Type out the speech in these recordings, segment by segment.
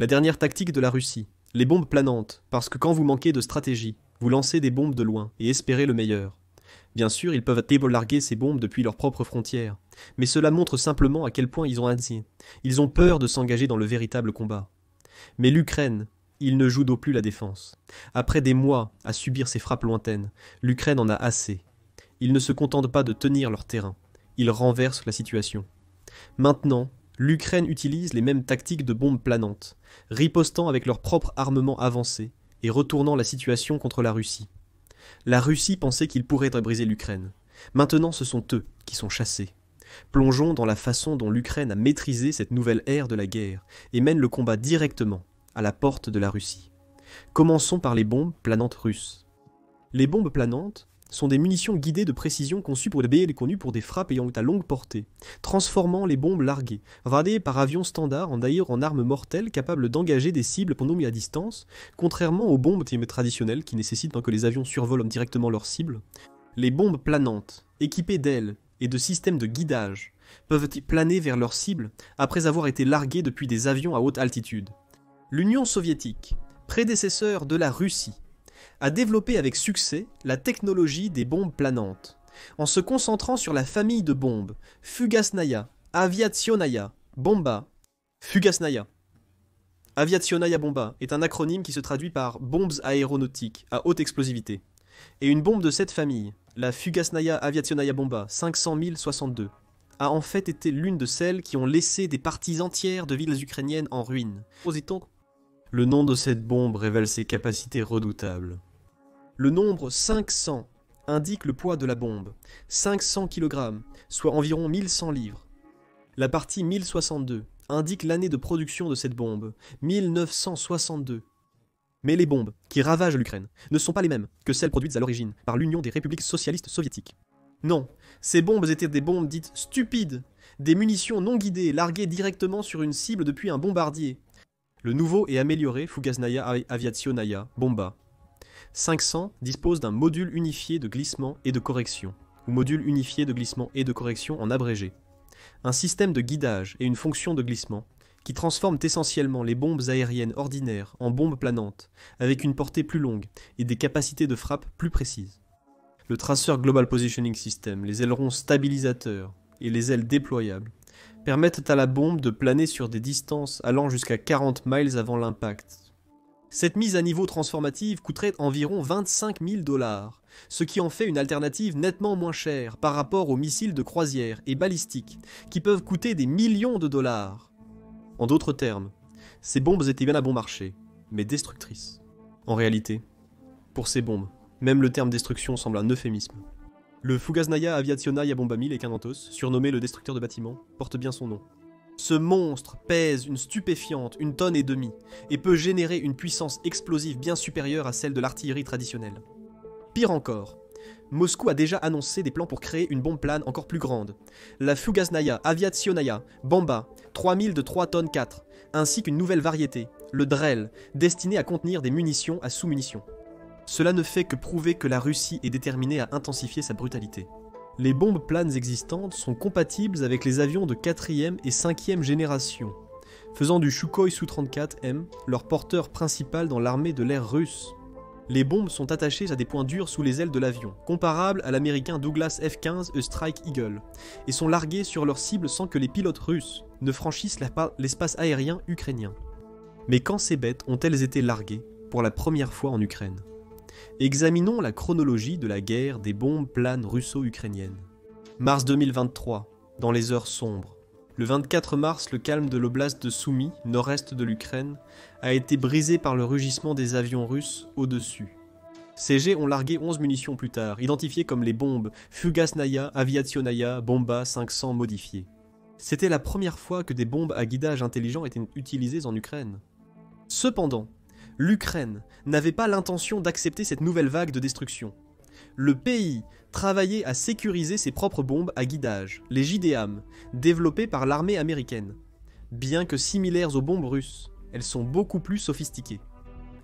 La dernière tactique de la Russie, les bombes planantes, parce que quand vous manquez de stratégie, vous lancez des bombes de loin et espérez le meilleur. Bien sûr, ils peuvent larguer ces bombes depuis leurs propres frontières, mais cela montre simplement à quel point ils ont peur de s'engager dans le véritable combat. Mais l'Ukraine, il ne joue plus la défense. Après des mois à subir ces frappes lointaines, l'Ukraine en a assez. Ils ne se contentent pas de tenir leur terrain, ils renversent la situation. Maintenant, l'Ukraine utilise les mêmes tactiques de bombes planantes, ripostant avec leur propre armement avancé et retournant la situation contre la Russie. La Russie pensait qu'ils pourraient briser l'Ukraine. Maintenant, ce sont eux qui sont chassés. Plongeons dans la façon dont l'Ukraine a maîtrisé cette nouvelle ère de la guerre et mène le combat directement à la porte de la Russie. Commençons par les bombes planantes russes. Les bombes planantes sont des munitions guidées de précision conçues pour des frappes ayant à longue portée, transformant les bombes larguées, radées par avions standards en armes mortelles capables d'engager des cibles pendant à distance, contrairement aux bombes traditionnelles qui nécessitent que les avions survolent directement leurs cibles. Les bombes planantes, équipées d'ailes et de systèmes de guidage, peuvent planer vers leurs cibles après avoir été larguées depuis des avions à haute altitude. L'Union soviétique, prédécesseur de la Russie, a développé avec succès la technologie des bombes planantes, en se concentrant sur la famille de bombes Fugasnaya, Aviationaya, Bomba. Fugasnaya. Aviationaya Bomba est un acronyme qui se traduit par bombes aéronautiques à haute explosivité. Et une bombe de cette famille, la Fugasnaya Aviationaya Bomba 500 062, a en fait été l'une de celles qui ont laissé des parties entières de villes ukrainiennes en ruine. Le nom de cette bombe révèle ses capacités redoutables. Le nombre 500 indique le poids de la bombe, 500 kg, soit environ 1100 livres. La partie 1062 indique l'année de production de cette bombe, 1962. Mais les bombes qui ravagent l'Ukraine ne sont pas les mêmes que celles produites à l'origine par l'Union des républiques socialistes soviétiques. Non, ces bombes étaient des bombes dites stupides, des munitions non guidées larguées directement sur une cible depuis un bombardier. Le nouveau et amélioré Fugasnaya Aviationaya Bomba 500 dispose d'un module unifié de glissement et de correction, ou module unifié de glissement et de correction en abrégé. Un système de guidage et une fonction de glissement qui transforment essentiellement les bombes aériennes ordinaires en bombes planantes, avec une portée plus longue et des capacités de frappe plus précises. Le traceur Global Positioning System, les ailerons stabilisateurs et les ailes déployables permettent à la bombe de planer sur des distances allant jusqu'à 40 miles avant l'impact. Cette mise à niveau transformative coûterait environ 25 000 $, ce qui en fait une alternative nettement moins chère par rapport aux missiles de croisière et balistiques, qui peuvent coûter des millions de dollars. En d'autres termes, ces bombes étaient bien à bon marché, mais destructrices. En réalité, pour ces bombes, même le terme destruction semble un euphémisme. Le Fugasnaya Aviationaya Bomba 1000 Ekinantos, surnommé le destructeur de bâtiments, porte bien son nom. Ce monstre pèse une stupéfiante 1,5 tonnes et peut générer une puissance explosive bien supérieure à celle de l'artillerie traditionnelle. Pire encore, Moscou a déjà annoncé des plans pour créer une bombe plane encore plus grande, la Fugasnaya Aviationaya Bomba 3000 de 3 tonnes 4, ainsi qu'une nouvelle variété, le Drel, destinée à contenir des munitions à sous-munitions. Cela ne fait que prouver que la Russie est déterminée à intensifier sa brutalité. Les bombes planes existantes sont compatibles avec les avions de 4e et 5e génération, faisant du Sukhoi Su-34M leur porteur principal dans l'armée de l'air russe. Les bombes sont attachées à des points durs sous les ailes de l'avion, comparables à l'américain Douglas F-15 A Strike Eagle, et sont larguées sur leur cible sans que les pilotes russes ne franchissent l'espace aérien ukrainien. Mais quand ces bêtes ont-elles été larguées pour la première fois en Ukraine ? Examinons la chronologie de la guerre des bombes planes russo-ukrainiennes. Mars 2023, dans les heures sombres. Le 24 mars, le calme de l'oblast de Soumy, nord-est de l'Ukraine, a été brisé par le rugissement des avions russes au-dessus. Ces jets ont largué 11 munitions plus tard, identifiées comme les bombes Fugasnaya Aviationaya Bomba 500 modifiées. C'était la première fois que des bombes à guidage intelligent étaient utilisées en Ukraine. Cependant, l'Ukraine n'avait pas l'intention d'accepter cette nouvelle vague de destruction. Le pays travaillait à sécuriser ses propres bombes à guidage, les JDAM, développées par l'armée américaine. Bien que similaires aux bombes russes, elles sont beaucoup plus sophistiquées.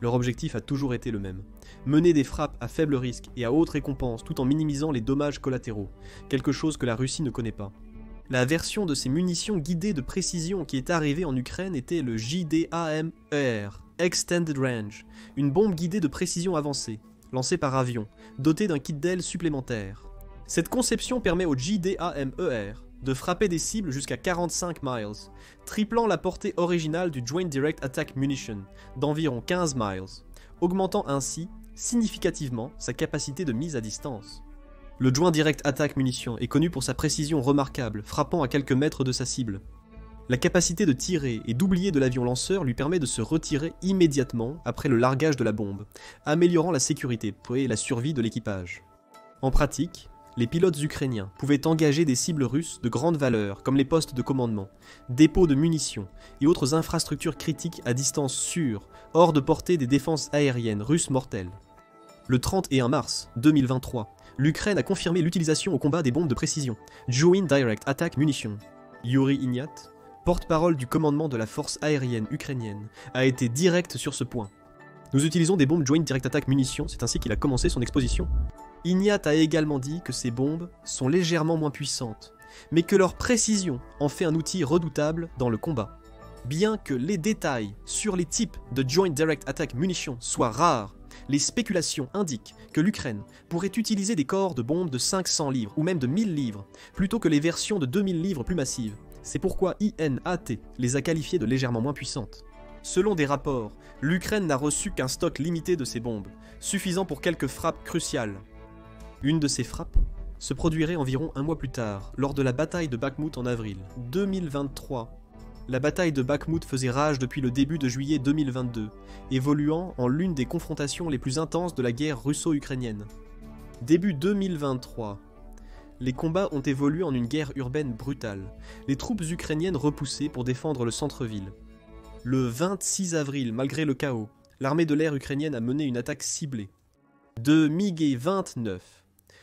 Leur objectif a toujours été le même, mener des frappes à faible risque et à haute récompense tout en minimisant les dommages collatéraux, quelque chose que la Russie ne connaît pas. La version de ces munitions guidées de précision qui est arrivée en Ukraine était le JDAM-ER, Extended Range, une bombe guidée de précision avancée, lancée par avion, dotée d'un kit d'aile supplémentaire. Cette conception permet au JDAM-ER de frapper des cibles jusqu'à 45 miles, triplant la portée originale du Joint Direct Attack Munition d'environ 15 miles, augmentant ainsi significativement sa capacité de mise à distance. Le Joint Direct Attack Munition est connu pour sa précision remarquable, frappant à quelques mètres de sa cible. La capacité de tirer et d'oublier de l'avion lanceur lui permet de se retirer immédiatement après le largage de la bombe, améliorant la sécurité et la survie de l'équipage. En pratique, les pilotes ukrainiens pouvaient engager des cibles russes de grande valeur comme les postes de commandement, dépôts de munitions et autres infrastructures critiques à distance sûre, hors de portée des défenses aériennes russes mortelles. Le 31 mars 2023, l'Ukraine a confirmé l'utilisation au combat des bombes de précision, Joint Direct Attack Munition. Yuri Ignat, porte-parole du commandement de la force aérienne ukrainienne, a été direct sur ce point. Nous utilisons des bombes Joint Direct Attack Munition, c'est ainsi qu'il a commencé son exposition. Ignat a également dit que ces bombes sont légèrement moins puissantes, mais que leur précision en fait un outil redoutable dans le combat. Bien que les détails sur les types de Joint Direct Attack Munition soient rares, les spéculations indiquent que l'Ukraine pourrait utiliser des corps de bombes de 500 livres ou même de 1000 livres, plutôt que les versions de 2000 livres plus massives. C'est pourquoi INAT les a qualifiées de légèrement moins puissantes. Selon des rapports, l'Ukraine n'a reçu qu'un stock limité de ces bombes, suffisant pour quelques frappes cruciales. Une de ces frappes se produirait environ un mois plus tard, lors de la bataille de Bakhmout en avril 2023. La bataille de Bakhmout faisait rage depuis le début de juillet 2022, évoluant en l'une des confrontations les plus intenses de la guerre russo-ukrainienne. Début 2023, les combats ont évolué en une guerre urbaine brutale, les troupes ukrainiennes repoussées pour défendre le centre-ville. Le 26 avril, malgré le chaos, l'armée de l'air ukrainienne a mené une attaque ciblée. Deux MiG-29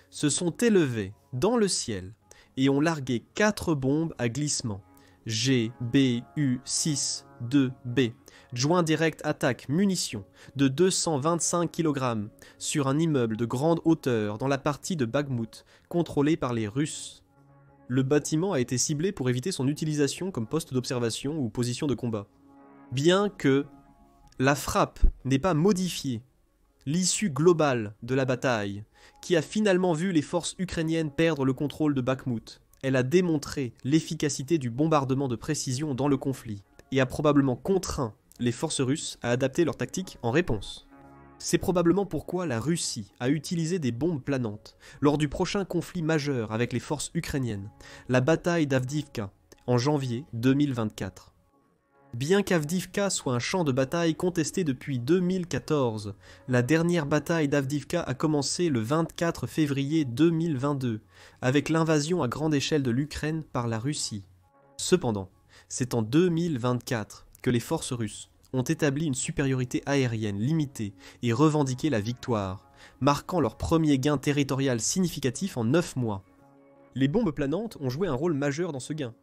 se sont élevés dans le ciel et ont largué 4 bombes à glissement. GBU-62B, Joint Direct Attack Munition, de 225 kg, sur un immeuble de grande hauteur dans la partie de Bakhmout, contrôlée par les Russes. Le bâtiment a été ciblé pour éviter son utilisation comme poste d'observation ou position de combat. Bien que la frappe n'ait pas modifié l'issue globale de la bataille, qui a finalement vu les forces ukrainiennes perdre le contrôle de Bakhmout, elle a démontré l'efficacité du bombardement de précision dans le conflit et a probablement contraint les forces russes à adapter leur tactique en réponse. C'est probablement pourquoi la Russie a utilisé des bombes planantes lors du prochain conflit majeur avec les forces ukrainiennes, la bataille d'Avdiivka, en janvier 2024. Bien qu'Avdiivka soit un champ de bataille contesté depuis 2014, la dernière bataille d'Avdiivka a commencé le 24 février 2022, avec l'invasion à grande échelle de l'Ukraine par la Russie. Cependant, c'est en 2024 que les forces russes ont établi une supériorité aérienne limitée et revendiqué la victoire, marquant leur premier gain territorial significatif en 9 mois. Les bombes planantes ont joué un rôle majeur dans ce gain.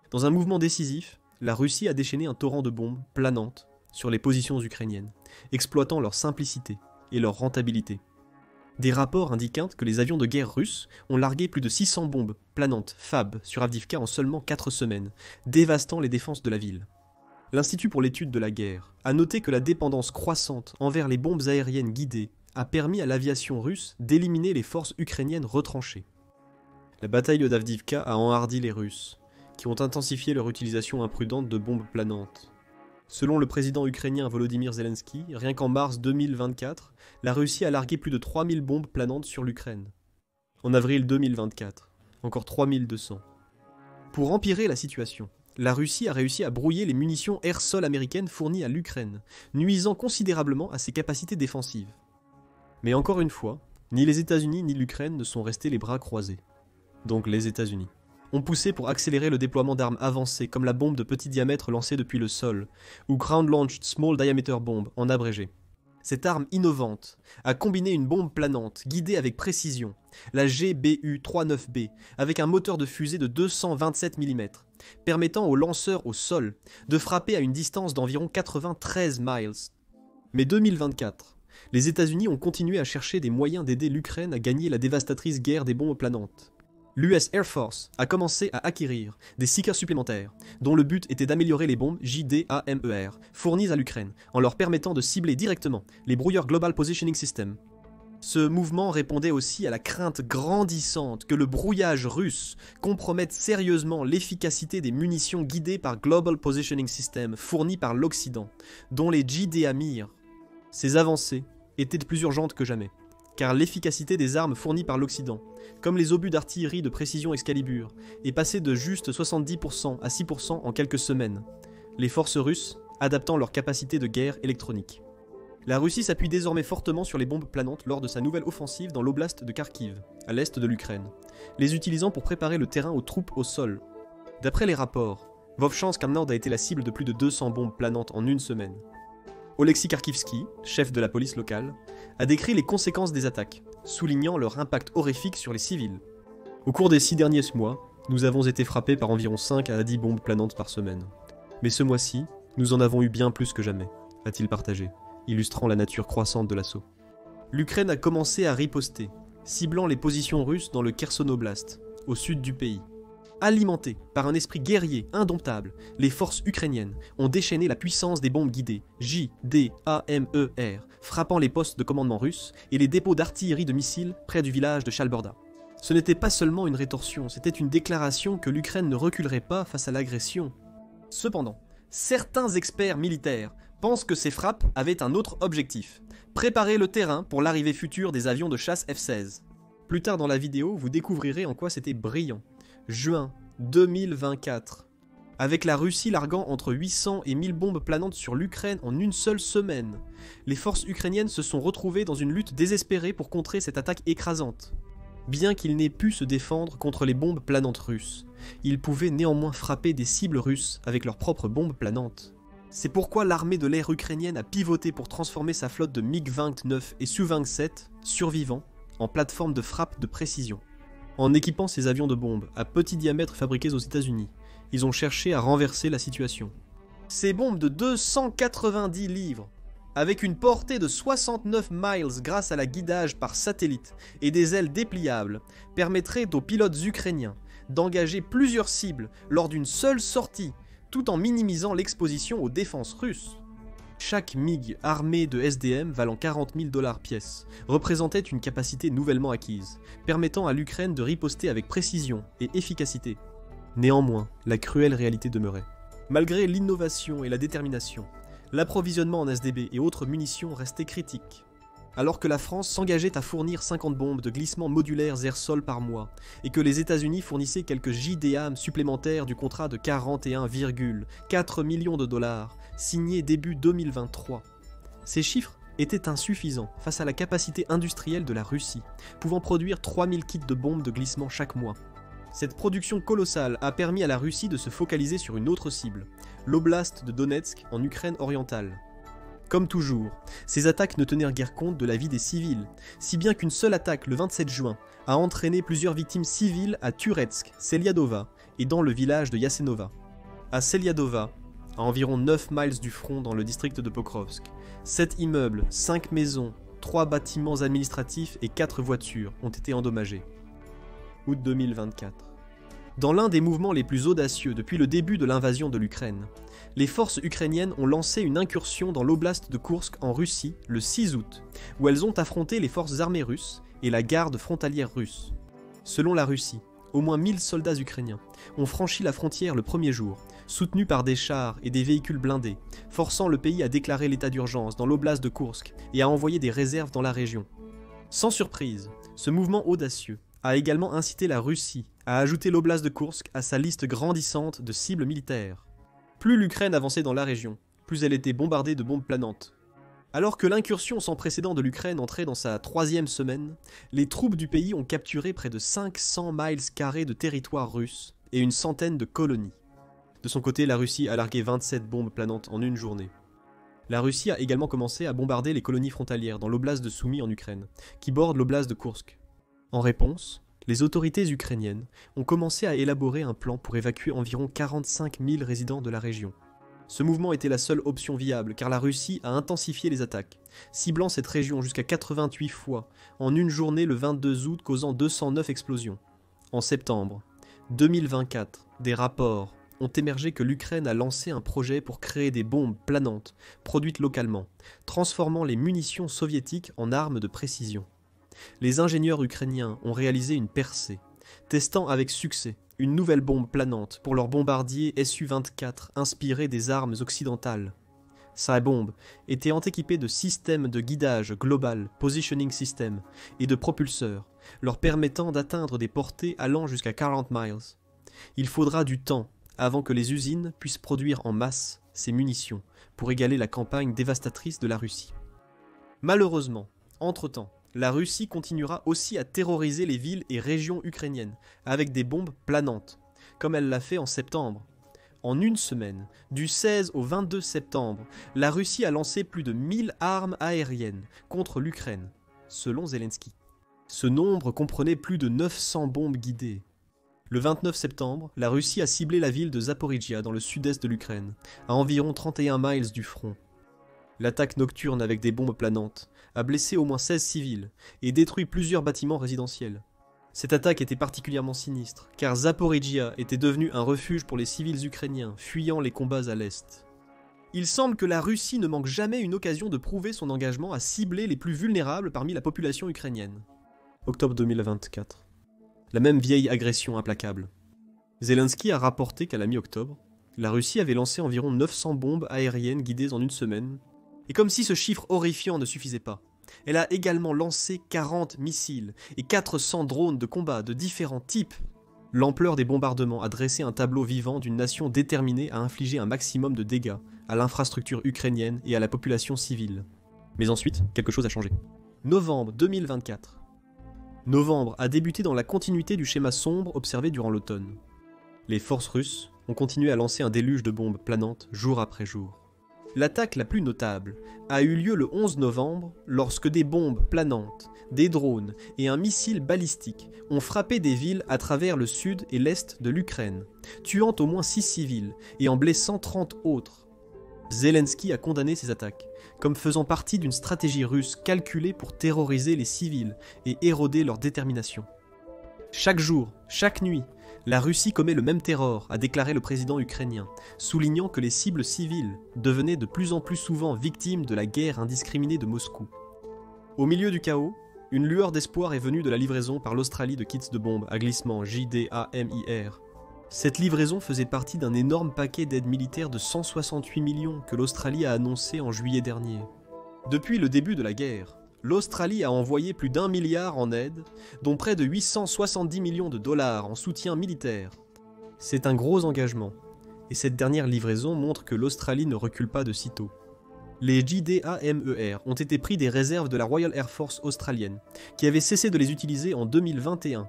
Dans un mouvement décisif, la Russie a déchaîné un torrent de bombes planantes sur les positions ukrainiennes, exploitant leur simplicité et leur rentabilité. Des rapports indiquent que les avions de guerre russes ont largué plus de 600 bombes planantes FAB sur Avdiivka en seulement 4 semaines, dévastant les défenses de la ville. L'Institut pour l'étude de la guerre a noté que la dépendance croissante envers les bombes aériennes guidées a permis à l'aviation russe d'éliminer les forces ukrainiennes retranchées. La bataille d'Avdiivka a enhardi les Russes, qui ont intensifié leur utilisation imprudente de bombes planantes. Selon le président ukrainien Volodymyr Zelensky, rien qu'en mars 2024, la Russie a largué plus de 3000 bombes planantes sur l'Ukraine. En avril 2024, encore 3200. Pour empirer la situation, la Russie a réussi à brouiller les munitions air-sol américaines fournies à l'Ukraine, nuisant considérablement à ses capacités défensives. Mais encore une fois, ni les États-Unis ni l'Ukraine ne sont restés les bras croisés. Donc les États-Unis ont poussé pour accélérer le déploiement d'armes avancées comme la bombe de petit diamètre lancée depuis le sol, ou Ground Launched Small Diameter Bomb en abrégé. Cette arme innovante a combiné une bombe planante guidée avec précision, la GBU-39B, avec un moteur de fusée de 227 mm, permettant aux lanceurs au sol de frapper à une distance d'environ 93 miles. Mais 2024, les États-Unis ont continué à chercher des moyens d'aider l'Ukraine à gagner la dévastatrice guerre des bombes planantes. L'US Air Force a commencé à acquérir des seekers supplémentaires, dont le but était d'améliorer les bombes JDAMER fournies à l'Ukraine, en leur permettant de cibler directement les brouilleurs Global Positioning System. Ce mouvement répondait aussi à la crainte grandissante que le brouillage russe compromette sérieusement l'efficacité des munitions guidées par Global Positioning System fournies par l'Occident, dont les JDAMIR. Ces avancées étaient plus urgentes que jamais, car l'efficacité des armes fournies par l'Occident, comme les obus d'artillerie de précision Excalibur, est passée de juste 70% à 6% en quelques semaines, les forces russes adaptant leur capacité de guerre électronique. La Russie s'appuie désormais fortement sur les bombes planantes lors de sa nouvelle offensive dans l'oblast de Kharkiv, à l'est de l'Ukraine, les utilisant pour préparer le terrain aux troupes au sol. D'après les rapports, Vovchansk Nord a été la cible de plus de 200 bombes planantes en une semaine. Oleksiy Kharkivsky, chef de la police locale, a décrit les conséquences des attaques, soulignant leur impact horrifique sur les civils. Au cours des 6 derniers mois, nous avons été frappés par environ 5 à 10 bombes planantes par semaine. Mais ce mois-ci, nous en avons eu bien plus que jamais, a-t-il partagé, illustrant la nature croissante de l'assaut. L'Ukraine a commencé à riposter, ciblant les positions russes dans le Kherson Oblast, au sud du pays. Alimentées par un esprit guerrier indomptable, les forces ukrainiennes ont déchaîné la puissance des bombes guidées JDAMER, frappant les postes de commandement russes et les dépôts d'artillerie de missiles près du village de Shalborda. Ce n'était pas seulement une rétorsion, c'était une déclaration que l'Ukraine ne reculerait pas face à l'agression. Cependant, certains experts militaires pensent que ces frappes avaient un autre objectif, préparer le terrain pour l'arrivée future des avions de chasse F-16. Plus tard dans la vidéo, vous découvrirez en quoi c'était brillant. Juin 2024. Avec la Russie larguant entre 800 et 1000 bombes planantes sur l'Ukraine en une seule semaine, les forces ukrainiennes se sont retrouvées dans une lutte désespérée pour contrer cette attaque écrasante. Bien qu'ils n'aient pu se défendre contre les bombes planantes russes, ils pouvaient néanmoins frapper des cibles russes avec leurs propres bombes planantes. C'est pourquoi l'armée de l'air ukrainienne a pivoté pour transformer sa flotte de MiG-29 et Su-27 survivants en plateforme de frappe de précision. En équipant ces avions de bombes à petit diamètre fabriqués aux États-Unis, ils ont cherché à renverser la situation. Ces bombes de 290 livres, avec une portée de 69 miles grâce à la guidage par satellite et des ailes dépliables, permettraient aux pilotes ukrainiens d'engager plusieurs cibles lors d'une seule sortie, tout en minimisant l'exposition aux défenses russes. Chaque MiG armé de SDM valant 40 000 $ pièce représentait une capacité nouvellement acquise, permettant à l'Ukraine de riposter avec précision et efficacité. Néanmoins, la cruelle réalité demeurait. Malgré l'innovation et la détermination, l'approvisionnement en SDB et autres munitions restait critique. Alors que la France s'engageait à fournir 50 bombes de glissement modulaires air-sol par mois, et que les États-Unis fournissaient quelques JDAM supplémentaires du contrat de 41,4 millions de $, signé début 2023. Ces chiffres étaient insuffisants face à la capacité industrielle de la Russie, pouvant produire 3000 kits de bombes de glissement chaque mois. Cette production colossale a permis à la Russie de se focaliser sur une autre cible, l'oblast de Donetsk en Ukraine orientale. Comme toujours, ces attaques ne tenirent guère compte de la vie des civils, si bien qu'une seule attaque le 27 juin a entraîné plusieurs victimes civiles à Turetsk, Seliadova et dans le village de Yasenova. À Seliadova, à environ 9 miles du front dans le district de Pokrovsk, 7 immeubles, 5 maisons, 3 bâtiments administratifs et 4 voitures ont été endommagés. Août 2024. Dans l'un des mouvements les plus audacieux depuis le début de l'invasion de l'Ukraine, les forces ukrainiennes ont lancé une incursion dans l'oblast de Koursk en Russie le 6 août, où elles ont affronté les forces armées russes et la garde frontalière russe. Selon la Russie, au moins 1000 soldats ukrainiens ont franchi la frontière le premier jour, soutenus par des chars et des véhicules blindés, forçant le pays à déclarer l'état d'urgence dans l'oblast de Koursk et à envoyer des réserves dans la région. Sans surprise, ce mouvement audacieux a également incité la Russie à ajouter l'oblast de Koursk à sa liste grandissante de cibles militaires. Plus l'Ukraine avançait dans la région, plus elle était bombardée de bombes planantes. Alors que l'incursion sans précédent de l'Ukraine entrait dans sa 3e semaine, les troupes du pays ont capturé près de 500 miles carrés de territoire russe et une centaine de colonies. De son côté, la Russie a largué 27 bombes planantes en une journée. La Russie a également commencé à bombarder les colonies frontalières dans l'oblast de Soumy en Ukraine, qui borde l'oblast de Koursk. En réponse, les autorités ukrainiennes ont commencé à élaborer un plan pour évacuer environ 45 000 résidents de la région. Ce mouvement était la seule option viable car la Russie a intensifié les attaques, ciblant cette région jusqu'à 88 fois en une journée le 22 août causant 209 explosions. En septembre 2024, des rapports ont émergé que l'Ukraine a lancé un projet pour créer des bombes planantes produites localement, transformant les munitions soviétiques en armes de précision. Les ingénieurs ukrainiens ont réalisé une percée, testant avec succès une nouvelle bombe planante pour leur bombardier Su-24 inspiré des armes occidentales. Sa bombe était équipée de systèmes de guidage global, positioning system, et de propulseurs, leur permettant d'atteindre des portées allant jusqu'à 40 miles. Il faudra du temps avant que les usines puissent produire en masse ces munitions pour égaler la campagne dévastatrice de la Russie. Malheureusement, entre-temps, la Russie continuera aussi à terroriser les villes et régions ukrainiennes avec des bombes planantes, comme elle l'a fait en septembre. En une semaine, du 16 au 22 septembre, la Russie a lancé plus de 1000 armes aériennes contre l'Ukraine, selon Zelensky. Ce nombre comprenait plus de 900 bombes guidées. Le 29 septembre, la Russie a ciblé la ville de Zaporijia dans le sud-est de l'Ukraine, à environ 31 miles du front. L'attaque nocturne avec des bombes planantes a blessé au moins 16 civils et détruit plusieurs bâtiments résidentiels. Cette attaque était particulièrement sinistre, car Zaporijia était devenu un refuge pour les civils ukrainiens fuyant les combats à l'est. Il semble que la Russie ne manque jamais une occasion de prouver son engagement à cibler les plus vulnérables parmi la population ukrainienne. Octobre 2024. La même vieille agression implacable. Zelensky a rapporté qu'à la mi-octobre, la Russie avait lancé environ 900 bombes aériennes guidées en une semaine, et comme si ce chiffre horrifiant ne suffisait pas, elle a également lancé 40 missiles et 400 drones de combat de différents types. L'ampleur des bombardements a dressé un tableau vivant d'une nation déterminée à infliger un maximum de dégâts à l'infrastructure ukrainienne et à la population civile. Mais ensuite, quelque chose a changé. Novembre 2024. Novembre a débuté dans la continuité du schéma sombre observé durant l'automne. Les forces russes ont continué à lancer un déluge de bombes planantes jour après jour. L'attaque la plus notable a eu lieu le 11 novembre lorsque des bombes planantes, des drones et un missile balistique ont frappé des villes à travers le sud et l'est de l'Ukraine, tuant au moins 6 civils et en blessant 30 autres. Zelensky a condamné ces attaques comme faisant partie d'une stratégie russe calculée pour terroriser les civils et éroder leur détermination. Chaque jour, chaque nuit, la Russie commet le même terror, a déclaré le président ukrainien, soulignant que les cibles civiles devenaient de plus en plus souvent victimes de la guerre indiscriminée de Moscou. Au milieu du chaos, une lueur d'espoir est venue de la livraison par l'Australie de kits de bombes à glissement JDAMIR. Cette livraison faisait partie d'un énorme paquet d'aide militaire de 168 millions que l'Australie a annoncé en juillet dernier. Depuis le début de la guerre, l'Australie a envoyé plus d'1 milliard en aide, dont près de 870 millions de dollars en soutien militaire. C'est un gros engagement, et cette dernière livraison montre que l'Australie ne recule pas de sitôt. Les JDAMER ont été pris des réserves de la Royal Air Force australienne, qui avait cessé de les utiliser en 2021.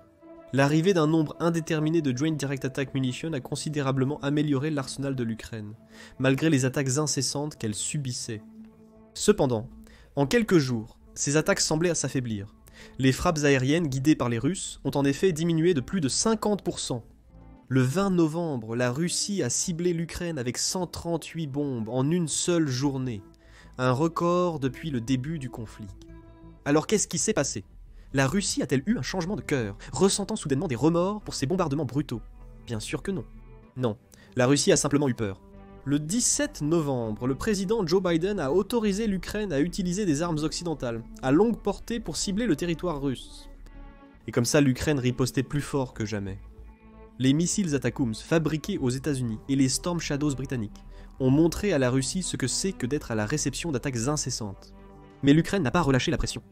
L'arrivée d'un nombre indéterminé de Joint Direct Attack Munitions a considérablement amélioré l'arsenal de l'Ukraine, malgré les attaques incessantes qu'elle subissait. Cependant, en quelques jours, ces attaques semblaient s'affaiblir. Les frappes aériennes guidées par les Russes ont en effet diminué de plus de 50%. Le 20 novembre, la Russie a ciblé l'Ukraine avec 138 bombes en une seule journée, un record depuis le début du conflit. Alors qu'est-ce qui s'est passé ? La Russie a-t-elle eu un changement de cœur, ressentant soudainement des remords pour ces bombardements brutaux ? Bien sûr que non. Non, la Russie a simplement eu peur. Le 17 novembre, le président Joe Biden a autorisé l'Ukraine à utiliser des armes occidentales, à longue portée pour cibler le territoire russe. Et comme ça, l'Ukraine ripostait plus fort que jamais. Les missiles Atacms fabriqués aux États-Unis et les Storm Shadows britanniques ont montré à la Russie ce que c'est que d'être à la réception d'attaques incessantes. Mais l'Ukraine n'a pas relâché la pression.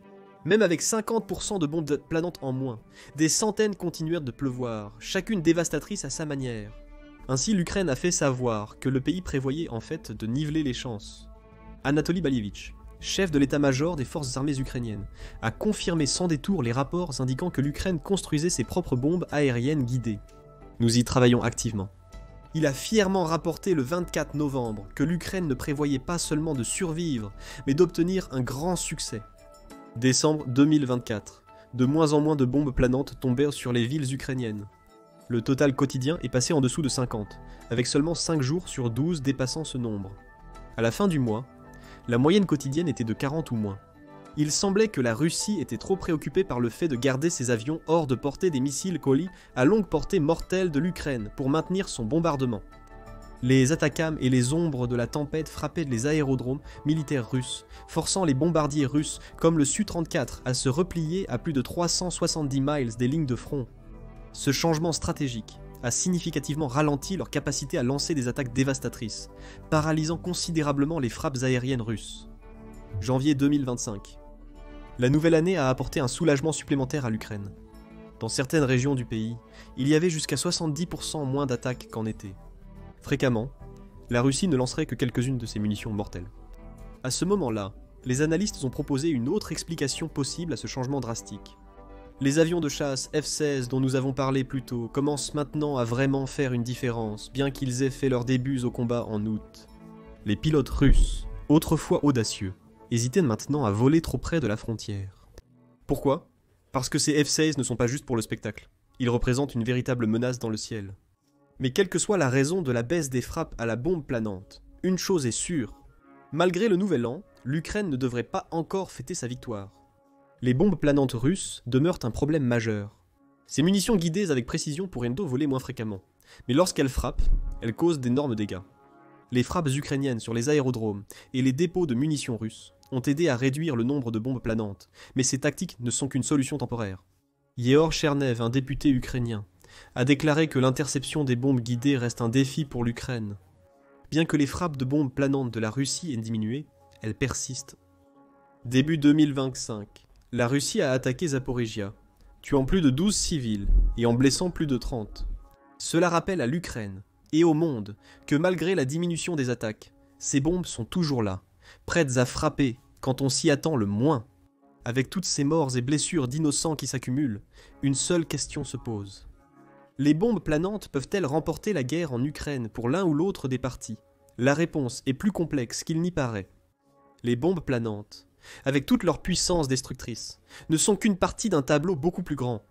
Même avec 50% de bombes planantes en moins, des centaines continuèrent de pleuvoir, chacune dévastatrice à sa manière. Ainsi, l'Ukraine a fait savoir que le pays prévoyait en fait de niveler les chances. Anatoly Balievitch, chef de l'état-major des forces armées ukrainiennes, a confirmé sans détour les rapports indiquant que l'Ukraine construisait ses propres bombes aériennes guidées. Nous y travaillons activement. Il a fièrement rapporté le 24 novembre que l'Ukraine ne prévoyait pas seulement de survivre, mais d'obtenir un grand succès. Décembre 2024. De moins en moins de bombes planantes tombèrent sur les villes ukrainiennes. Le total quotidien est passé en dessous de 50, avec seulement 5 jours sur 12 dépassant ce nombre. À la fin du mois, la moyenne quotidienne était de 40 ou moins. Il semblait que la Russie était trop préoccupée par le fait de garder ses avions hors de portée des missiles colis à longue portée mortels de l'Ukraine pour maintenir son bombardement. Les Atacams et les ombres de la tempête frappaient les aérodromes militaires russes, forçant les bombardiers russes comme le Su-34 à se replier à plus de 370 miles des lignes de front. Ce changement stratégique a significativement ralenti leur capacité à lancer des attaques dévastatrices, paralysant considérablement les frappes aériennes russes. Janvier 2025. La nouvelle année a apporté un soulagement supplémentaire à l'Ukraine. Dans certaines régions du pays, il y avait jusqu'à 70% moins d'attaques qu'en été. Fréquemment, la Russie ne lancerait que quelques-unes de ses munitions mortelles. À ce moment-là, les analystes ont proposé une autre explication possible à ce changement drastique. Les avions de chasse F-16 dont nous avons parlé plus tôt commencent maintenant à vraiment faire une différence, bien qu'ils aient fait leurs débuts au combat en août. Les pilotes russes, autrefois audacieux, hésitaient maintenant à voler trop près de la frontière. Pourquoi ? Parce que ces F-16 ne sont pas juste pour le spectacle. Ils représentent une véritable menace dans le ciel. Mais quelle que soit la raison de la baisse des frappes à la bombe planante, une chose est sûre. Malgré le nouvel an, l'Ukraine ne devrait pas encore fêter sa victoire. Les bombes planantes russes demeurent un problème majeur. Ces munitions guidées avec précision pourraient voler moins fréquemment, mais lorsqu'elles frappent, elles causent d'énormes dégâts. Les frappes ukrainiennes sur les aérodromes et les dépôts de munitions russes ont aidé à réduire le nombre de bombes planantes, mais ces tactiques ne sont qu'une solution temporaire. Yehor Chernev, un député ukrainien, a déclaré que l'interception des bombes guidées reste un défi pour l'Ukraine. Bien que les frappes de bombes planantes de la Russie aient diminué, elles persistent. Début 2025, la Russie a attaqué Zaporijia, tuant plus de 12 civils et en blessant plus de 30. Cela rappelle à l'Ukraine et au monde que malgré la diminution des attaques, ces bombes sont toujours là, prêtes à frapper quand on s'y attend le moins. Avec toutes ces morts et blessures d'innocents qui s'accumulent, une seule question se pose. Les bombes planantes peuvent-elles remporter la guerre en Ukraine pour l'un ou l'autre des partis ? La réponse est plus complexe qu'il n'y paraît. Les bombes planantes, avec toute leur puissance destructrice, ne sont qu'une partie d'un tableau beaucoup plus grand.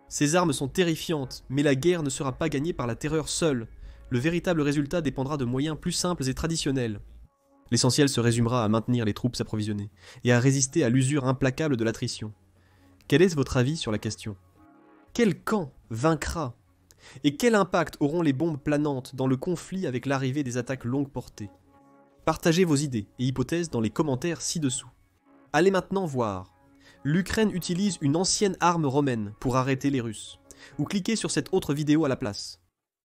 Ces armes sont terrifiantes, mais la guerre ne sera pas gagnée par la terreur seule. Le véritable résultat dépendra de moyens plus simples et traditionnels. L'essentiel se résumera à maintenir les troupes approvisionnées et à résister à l'usure implacable de l'attrition. Quel est votre avis sur la question ? Quel camp vaincra ? Et quel impact auront les bombes planantes dans le conflit avec l'arrivée des attaques longue portée ? Partagez vos idées et hypothèses dans les commentaires ci-dessous. Allez maintenant voir. L'Ukraine utilise une ancienne arme romaine pour arrêter les Russes. Ou cliquez sur cette autre vidéo à la place.